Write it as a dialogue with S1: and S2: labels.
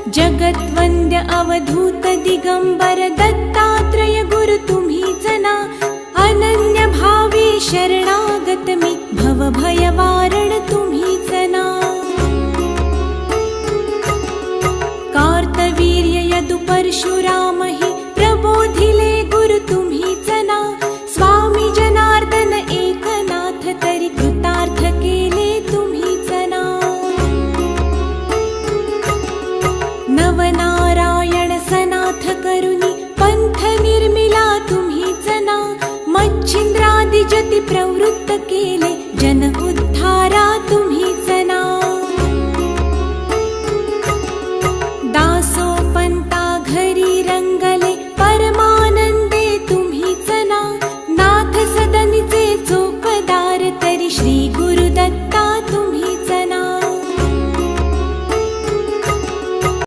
S1: जगद्वन्द्य अवधूत दिगंबर दत्तात्रय गुरु तुम्हीच ना। अनन्य भावे शरणागत मी भव भय वारण तुम्हीच ना। कार्तवीर्य यदु परशुराम हि प्रबोधिले गुरु तुम्हीच ना। स्वामी जनार्दन एकनाथ तरी कृतार्थ केले तुम्हीच ना। नवनारायण सनाथ करुणी पंथ निर्मिला तुम्हीच ना। मच्छिंद्रादि जति प्रवृत्त केले जन उद्धारा तुम्हीच